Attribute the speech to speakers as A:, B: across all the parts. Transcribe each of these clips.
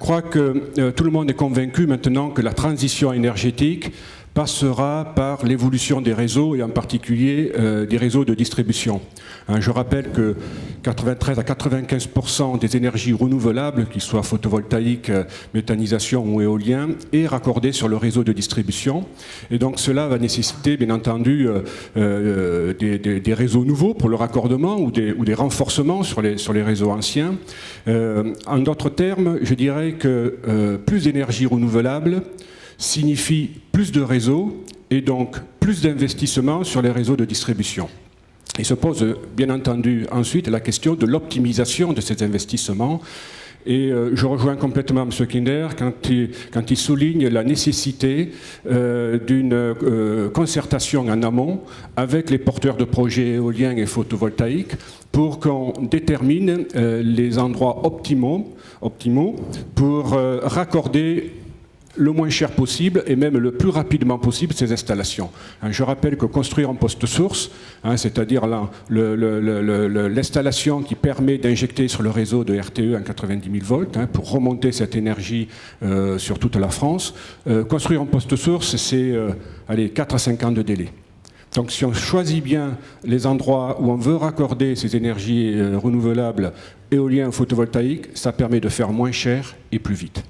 A: crois que tout le monde est convaincu maintenant que la transition énergétique passera par l'évolution des réseaux et en particulier des réseaux de distribution. Je rappelle que 93 à 95% des énergies renouvelables, qu'ils soient photovoltaïques, méthanisation ou éolien, est raccordé sur le réseau de distribution. Et donc cela va nécessiter bien entendu des réseaux nouveaux pour le raccordement ou des renforcements sur les réseaux anciens. En d'autres termes, je dirais que plus d'énergie renouvelable signifie plus de réseaux et donc plus d'investissements sur les réseaux de distribution. Il se pose bien entendu ensuite la question de l'optimisation de ces investissements. Et je rejoins complètement M. Kinder quand il souligne la nécessité d'une concertation en amont avec les porteurs de projets éoliens et photovoltaïques pour qu'on détermine les endroits optimaux pour raccorder le moins cher possible et même le plus rapidement possible ces installations. Je rappelle que construire un poste source, c'est-à-dire l'installation qui permet d'injecter sur le réseau de RTE en 90 000 volts pour remonter cette énergie sur toute la France, construire un poste source, c'est 4 à 5 ans de délai. Donc si on choisit bien les endroits où on veut raccorder ces énergies renouvelables, éoliennes ou photovoltaïques, ça permet de faire moins cher et plus vite.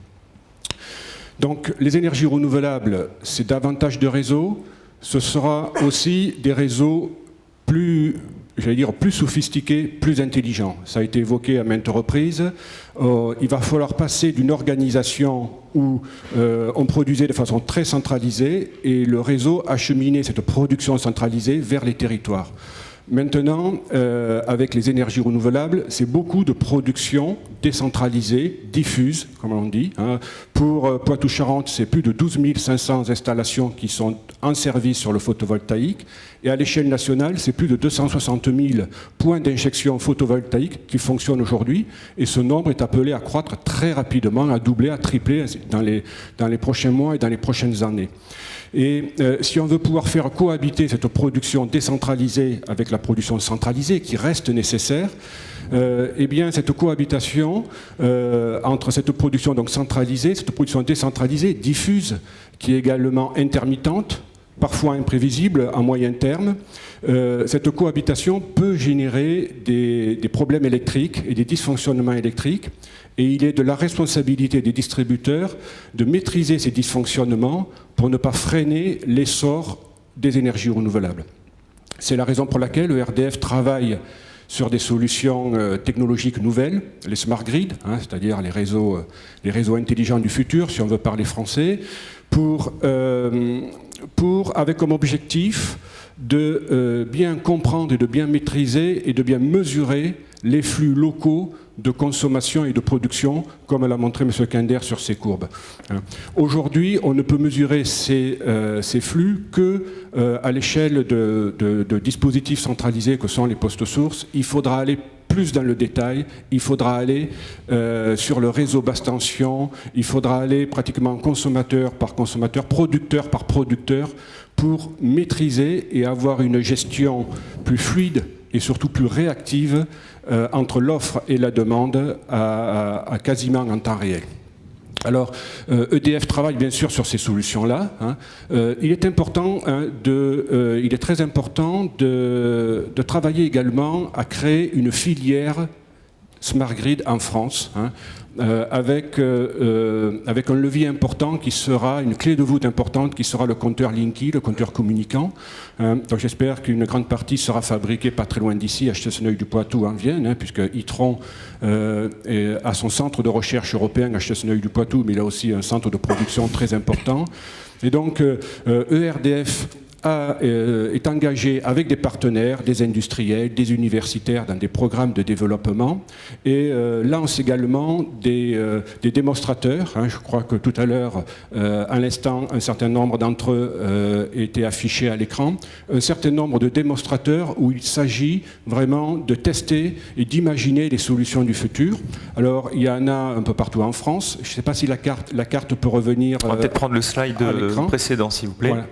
A: Donc les énergies renouvelables, c'est davantage de réseaux, ce sera aussi des réseaux plus sophistiqués, plus intelligents. Ça a été évoqué à maintes reprises. Il va falloir passer d'une organisation où on produisait de façon très centralisée et le réseau acheminait cette production centralisée vers les territoires. Maintenant, avec les énergies renouvelables, c'est beaucoup de production décentralisée, diffuse, comme on dit. Pour Poitou-Charentes, c'est plus de 12 500 installations qui sont en service sur le photovoltaïque. Et à l'échelle nationale, c'est plus de 260 000 points d'injection photovoltaïque qui fonctionnent aujourd'hui. Et ce nombre est appelé à croître très rapidement, à doubler, à tripler dans les prochains mois et dans les prochaines années. Et si on veut pouvoir faire cohabiter cette production décentralisée avec la production centralisée qui reste nécessaire, eh bien cette cohabitation entre cette production donc centralisée, cette production décentralisée, diffuse, qui est également intermittente, parfois imprévisible à moyen terme, cette cohabitation peut générer des problèmes électriques et des dysfonctionnements électriques. Et il est de la responsabilité des distributeurs de maîtriser ces dysfonctionnements pour ne pas freiner l'essor des énergies renouvelables. C'est la raison pour laquelle le RDF travaille sur des solutions technologiques nouvelles, les smart grids, c'est-à-dire les réseaux intelligents du futur, si on veut parler français, avec comme objectif de bien comprendre et de bien maîtriser et de bien mesurer les flux locaux de consommation et de production, comme l'a montré M. Kinder sur ces courbes. Aujourd'hui, on ne peut mesurer ces flux qu'à l'échelle de dispositifs centralisés que sont les postes sources. Il faudra aller plus dans le détail, il faudra aller sur le réseau basse tension, il faudra aller pratiquement consommateur par consommateur, producteur par producteur, pour maîtriser et avoir une gestion plus fluide et surtout plus réactive entre l'offre et la demande à quasiment en temps réel. Alors, EDF travaille bien sûr sur ces solutions-là. Il est très important de travailler également à créer une filière Smart Grid en France, avec un levier important qui sera, une clé de voûte importante qui sera le compteur Linky, le compteur communicant. Donc j'espère qu'une grande partie sera fabriquée pas très loin d'ici, à Chasseneuil-du-Poitou en Vienne, puisque Itron a son centre de recherche européen à Chasseneuil-du-Poitou, mais il a aussi un centre de production très important. Et donc ERDF est engagé avec des partenaires, des industriels, des universitaires dans des programmes de développement et lance également des démonstrateurs. Je crois que tout à l'heure, à l'instant, un certain nombre d'entre eux étaient affichés à l'écran. Un certain nombre de démonstrateurs où il s'agit vraiment de tester et d'imaginer les solutions du futur. Alors, il y en a un peu partout en France. Je ne sais pas si la carte peut revenir.
B: On va peut-être prendre le slide précédent, s'il vous plaît. Voilà.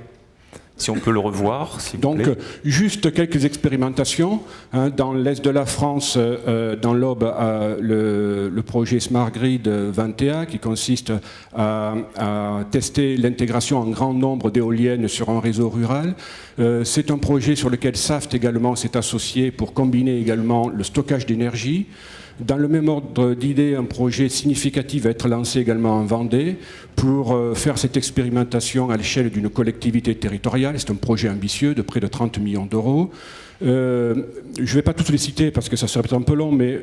B: Si on peut le revoir, s'il vous
A: Donc,
B: plaît.
A: juste quelques expérimentations. Hein, dans l'est de la France, dans l'Aube, le projet Smart Grid 21, qui consiste à tester l'intégration en grand nombre d'éoliennes sur un réseau rural. C'est un projet sur lequel Saft également s'est associé pour combiner également le stockage d'énergie. Dans le même ordre d'idée, un projet significatif va être lancé également en Vendée pour faire cette expérimentation à l'échelle d'une collectivité territoriale. C'est un projet ambitieux de près de 30 millions d'euros. Je ne vais pas tous les citer parce que ça serait un peu long, mais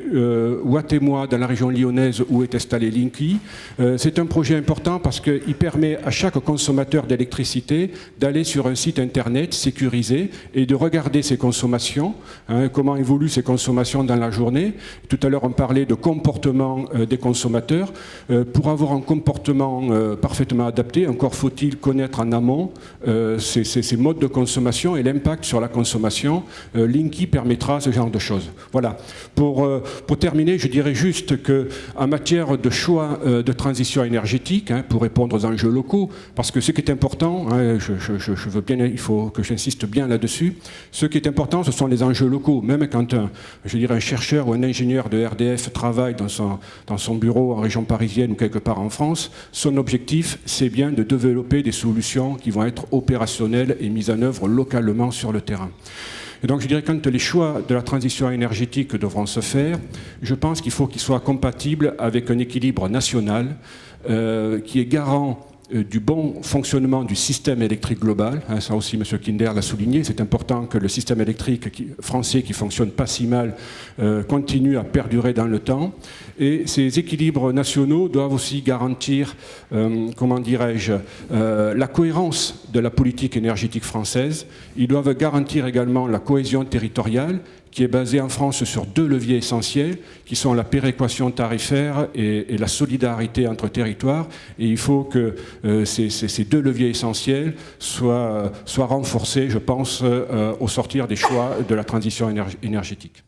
A: Watt-et-Moi, dans la région lyonnaise où est installé Linky, c'est un projet important parce qu'il permet à chaque consommateur d'électricité d'aller sur un site internet sécurisé et de regarder ses consommations, hein, comment évoluent ses consommations dans la journée. Tout à l'heure, on parlait de comportement des consommateurs. Pour avoir un comportement parfaitement adapté, encore faut-il connaître en amont ces modes de consommation et l'impact sur la consommation. Linky permettra ce genre de choses. Voilà. Pour terminer, je dirais juste qu'en matière de choix de transition énergétique, hein, pour répondre aux enjeux locaux, parce que ce qui est important, hein, je veux bien, il faut que j'insiste bien là-dessus, ce qui est important, ce sont les enjeux locaux. Même quand un chercheur ou un ingénieur de RDF travaille dans son bureau en région parisienne ou quelque part en France, son objectif, c'est bien de développer des solutions qui vont être opérationnelles et mises en œuvre localement sur le terrain. Et donc je dirais que quand les choix de la transition énergétique devront se faire, je pense qu'il faut qu'ils soient compatibles avec un équilibre national qui est garant du bon fonctionnement du système électrique global. Hein, ça aussi, M. Kinder l'a souligné. C'est important que le système électrique français, qui fonctionne pas si mal, continue à perdurer dans le temps. Et ces équilibres nationaux doivent aussi garantir, comment dirais-je, la cohérence de la politique énergétique française. Ils doivent garantir également la cohésion territoriale, qui est basée en France sur deux leviers essentiels, qui sont la péréquation tarifaire et la solidarité entre territoires. Et il faut que ces deux leviers essentiels soient renforcés, je pense, au sortir des choix de la transition énergétique.